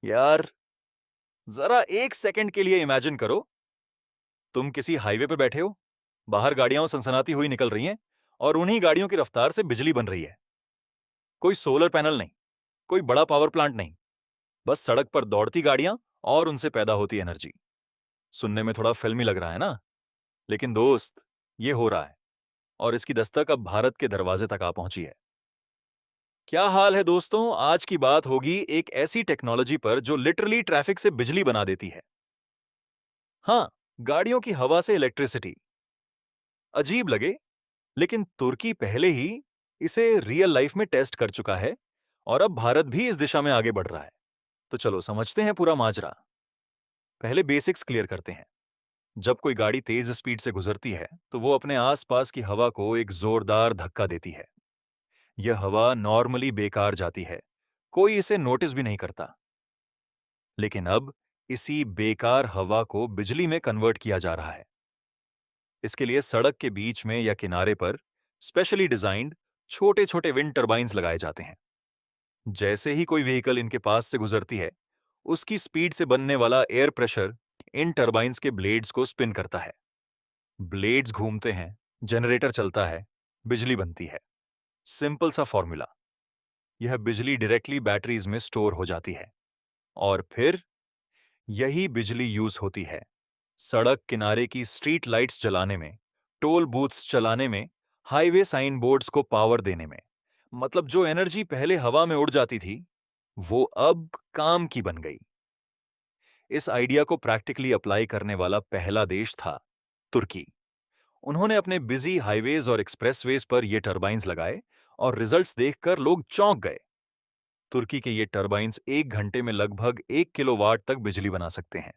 यार, जरा एक सेकंड के लिए इमेजिन करो, तुम किसी हाईवे पर बैठे हो, बाहर गाड़ियां सनसनाती हुई निकल रही हैं और उन्हीं गाड़ियों की रफ्तार से बिजली बन रही है। कोई सोलर पैनल नहीं, कोई बड़ा पावर प्लांट नहीं, बस सड़क पर दौड़ती गाड़ियां और उनसे पैदा होती एनर्जी। सुनने में थोड़ा फिल्मी लग रहा है ना? लेकिन दोस्त, ये हो रहा है और इसकी दस्तक अब भारत के दरवाजे तक आ पहुंची है। क्या हाल है दोस्तों? आज की बात होगी एक ऐसी टेक्नोलॉजी पर जो लिटरली ट्रैफिक से बिजली बना देती है। हाँ, गाड़ियों की हवा से इलेक्ट्रिसिटी। अजीब लगे, लेकिन तुर्की पहले ही इसे रियल लाइफ में टेस्ट कर चुका है और अब भारत भी इस दिशा में आगे बढ़ रहा है। तो चलो समझते हैं पूरा माजरा। पहले बेसिक्स क्लियर करते हैं। जब कोई गाड़ी तेज स्पीड से गुजरती है तो वो अपने आसपास की हवा को एक जोरदार धक्का देती है। यह हवा नॉर्मली बेकार जाती है, कोई इसे नोटिस भी नहीं करता। लेकिन अब इसी बेकार हवा को बिजली में कन्वर्ट किया जा रहा है। इसके लिए सड़क के बीच में या किनारे पर स्पेशली डिजाइन्ड छोटे छोटे विंड टर्बाइन्स लगाए जाते हैं। जैसे ही कोई व्हीकल इनके पास से गुजरती है, उसकी स्पीड से बनने वाला एयर प्रेशर इन टर्बाइन्स के ब्लेड्स को स्पिन करता है। ब्लेड्स घूमते हैं, जनरेटर चलता है, बिजली बनती है। सिंपल सा फॉर्मूला। यह बिजली डायरेक्टली बैटरीज में स्टोर हो जाती है और फिर यही बिजली यूज होती है सड़क किनारे की स्ट्रीट लाइट्स जलाने में, टोल बूथ्स चलाने में, हाईवे साइन बोर्ड्स को पावर देने में। मतलब जो एनर्जी पहले हवा में उड़ जाती थी, वो अब काम की बन गई। इस आइडिया को प्रैक्टिकली अप्लाई करने वाला पहला देश था तुर्की। उन्होंने अपने बिजी हाईवेज और एक्सप्रेसवेज पर ये टर्बाइन्स लगाए और रिजल्ट्स देखकर लोग चौंक गए। तुर्की के ये टर्बाइन्स 1 घंटे में लगभग 1 किलोवाट तक बिजली बना सकते हैं।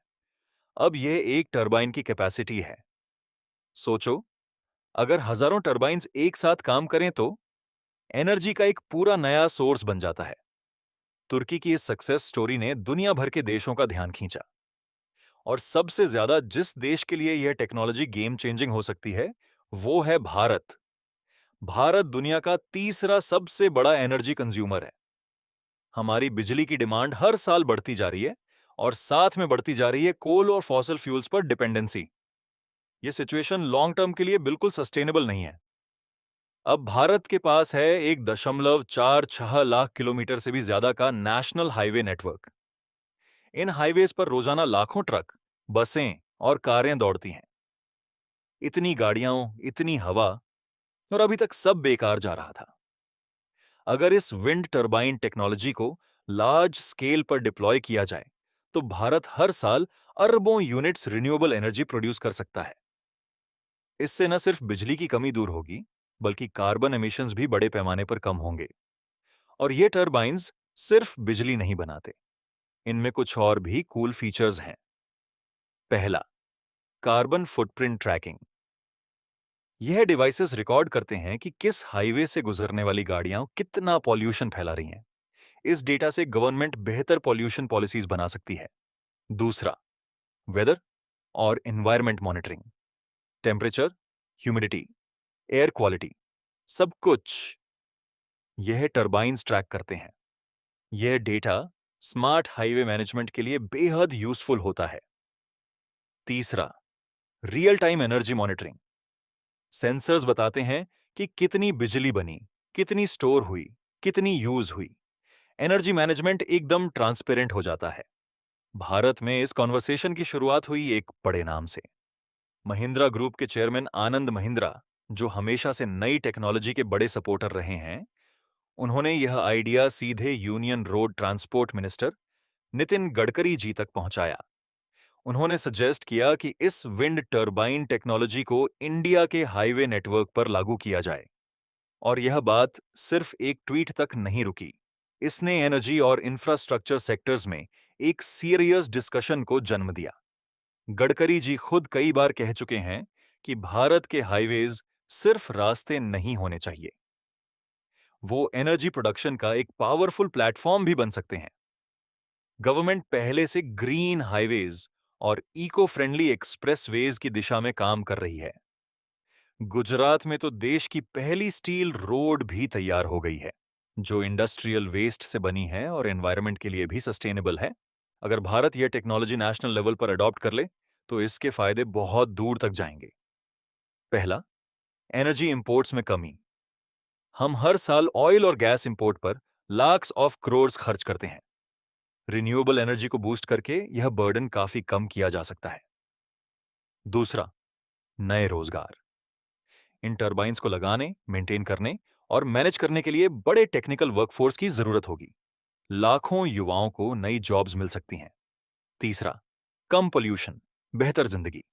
अब यह एक टर्बाइन की कैपेसिटी है। सोचो, अगर हजारों टर्बाइन्स एक साथ काम करें तो एनर्जी का एक पूरा नया सोर्स बन जाता है। तुर्की की इस सक्सेस स्टोरी ने दुनिया भर के देशों का ध्यान खींचा और सबसे ज्यादा जिस देश के लिए यह टेक्नोलॉजी गेम चेंजिंग हो सकती है, वो है भारत। भारत दुनिया का तीसरा सबसे बड़ा एनर्जी कंज्यूमर है। हमारी बिजली की डिमांड हर साल बढ़ती जा रही है और साथ में बढ़ती जा रही है कोल और फॉसिल फ्यूल्स पर डिपेंडेंसी। यह सिचुएशन लॉन्ग टर्म के लिए बिल्कुल सस्टेनेबल नहीं है। अब भारत के पास है 1.46 लाख किलोमीटर से भी ज्यादा का नेशनल हाईवे नेटवर्क। इन हाईवेज पर रोजाना लाखों ट्रक, बसें और कारें दौड़ती हैं। इतनी गाड़ियां, इतनी हवा, और अभी तक सब बेकार जा रहा था। अगर इस विंड टर्बाइन टेक्नोलॉजी को लार्ज स्केल पर डिप्लॉय किया जाए तो भारत हर साल अरबों यूनिट्स रिन्यूएबल एनर्जी प्रोड्यूस कर सकता है। इससे न सिर्फ बिजली की कमी दूर होगी, बल्कि कार्बन एमिशंस भी बड़े पैमाने पर कम होंगे। और ये टर्बाइन्स सिर्फ बिजली नहीं बनाते, इनमें कुछ और भी कूल फीचर्स हैं। पहला, कार्बन फुटप्रिंट ट्रैकिंग। यह डिवाइसेस रिकॉर्ड करते हैं कि किस हाईवे से गुजरने वाली गाड़ियां कितना पॉल्यूशन फैला रही हैं। इस डेटा से गवर्नमेंट बेहतर पॉल्यूशन पॉलिसीज बना सकती है। दूसरा, वेदर और environment monitoring. Temperature, humidity, air quality, सब कुछ यह टर्बाइन्स ट्रैक करते हैं। यह डेटा स्मार्ट हाईवे मैनेजमेंट के लिए बेहद यूजफुल होता है। तीसरा, real time energy monitoring. Sensors बताते हैं कि कितनी बिजली बनी, कितनी स्टोर हुई, कितनी यूज हुई। एनर्जी मैनेजमेंट एकदम ट्रांसपेरेंट हो जाता है। भारत में इस कॉन्वर्सेशन की शुरुआत हुई एक बड़े नाम से। महिंद्रा ग्रुप के चेयरमैन आनंद महिंद्रा, जो हमेशा से नई टेक्नोलॉजी के बड़े सपोर्टर रहे हैं, उन्होंने यह आइडिया सीधे union road transport minister Nitin Gadkari ji तक पहुंचाया। उन्होंने सजेस्ट किया कि इस विंड टर्बाइन टेक्नोलॉजी को इंडिया के हाईवे नेटवर्क पर लागू किया जाए। और यह बात सिर्फ एक ट्वीट तक नहीं रुकी। इसने एनर्जी और इंफ्रास्ट्रक्चर सेक्टर्स में एक सीरियस डिस्कशन को जन्म दिया। गडकरी जी खुद कई बार कह चुके हैं कि भारत के हाईवेज सिर्फ रास्ते नहीं होने चाहिए, वो एनर्जी प्रोडक्शन का एक पावरफुल प्लेटफॉर्म भी बन सकते हैं। गवर्नमेंट पहले से ग्रीन हाईवेज और इको फ्रेंडली एक्सप्रेसवेज की दिशा में काम कर रही है। गुजरात में तो देश की पहली स्टील रोड भी तैयार हो गई है, जो इंडस्ट्रियल वेस्ट से बनी है और एनवायरनमेंट के लिए भी सस्टेनेबल है। अगर भारत यह टेक्नोलॉजी नेशनल लेवल पर अडॉप्ट कर ले तो इसके फायदे बहुत दूर तक जाएंगे। पहला, एनर्जी इंपोर्ट्स में कमी। हम हर साल ऑयल और गैस इंपोर्ट पर लाख्स ऑफ करोड़ खर्च करते हैं। रिन्यूएबल एनर्जी को बूस्ट करके यह बर्डन काफी कम किया जा सकता है। दूसरा, नए रोजगार। इन टरबाइंस को लगाने, मेंटेन करने और मैनेज करने के लिए बड़े टेक्निकल वर्कफोर्स की जरूरत होगी। लाखों युवाओं को नई जॉब्स मिल सकती हैं। तीसरा, कम पोल्यूशन, बेहतर जिंदगी।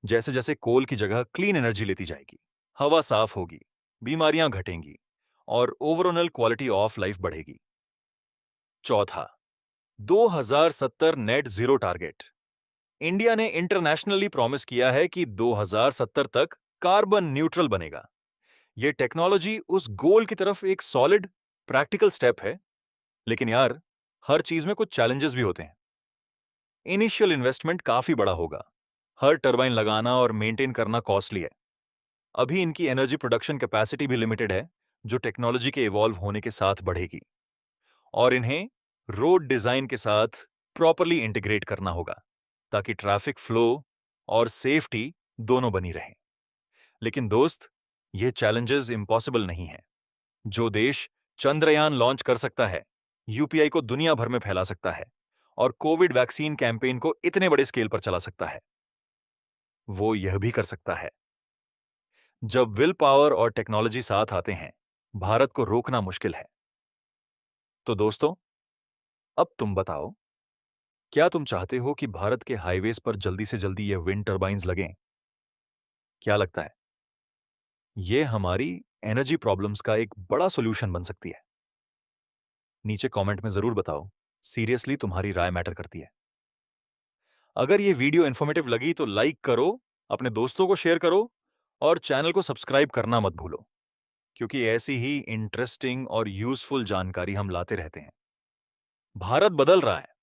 जैसे जैसे कोल की जगह क्लीन एनर्जी लेती जाएगी, हवा साफ होगी, बीमारियां घटेंगी और ओवरऑल क्वालिटी ऑफ लाइफ बढ़ेगी। चौथा, 2070 नेट जीरो टारगेट। इंडिया ने इंटरनेशनली प्रॉमिस किया है कि 2070 तक कार्बन न्यूट्रल बनेगा। यह टेक्नोलॉजी उस गोल की तरफ एक सॉलिड, प्रैक्टिकल स्टेप है। लेकिन यार, हर चीज में कुछ चैलेंजेस भी होते हैं। इनिशियल इन्वेस्टमेंट काफी बड़ा होगा। हर टरबाइन लगाना और मेंटेन करना कॉस्टली है। अभी इनकी एनर्जी प्रोडक्शन कैपेसिटी भी लिमिटेड है, जो टेक्नोलॉजी के इवॉल्व होने के साथ बढ़ेगी। और इन्हें रोड डिजाइन के साथ प्रॉपरली इंटीग्रेट करना होगा ताकि ट्रैफिक फ्लो और सेफ्टी दोनों बनी रहें। लेकिन दोस्त, ये चैलेंजेस इम्पॉसिबल नहीं है। जो देश चंद्रयान लॉन्च कर सकता है, यूपीआई को दुनिया भर में फैला सकता है और कोविड वैक्सीन कैंपेन को इतने बड़े स्केल पर चला सकता है, वो यह भी कर सकता है। जब विल पावर और टेक्नोलॉजी साथ आते हैं, भारत को रोकना मुश्किल है। तो दोस्तों, अब तुम बताओ, क्या तुम चाहते हो कि भारत के हाईवेज पर जल्दी से जल्दी ये विंड टर्बाइंस लगें? क्या लगता है, ये हमारी एनर्जी प्रॉब्लम्स का एक बड़ा सॉल्यूशन बन सकती है? नीचे कमेंट में जरूर बताओ। सीरियसली तुम्हारी राय मैटर करती है। अगर ये वीडियो इन्फॉर्मेटिव लगी तो लाइक करो, अपने दोस्तों को शेयर करो और चैनल को सब्सक्राइब करना मत भूलो, क्योंकि ऐसी ही इंटरेस्टिंग और यूजफुल जानकारी हम लाते रहते हैं। भारत बदल रहा है,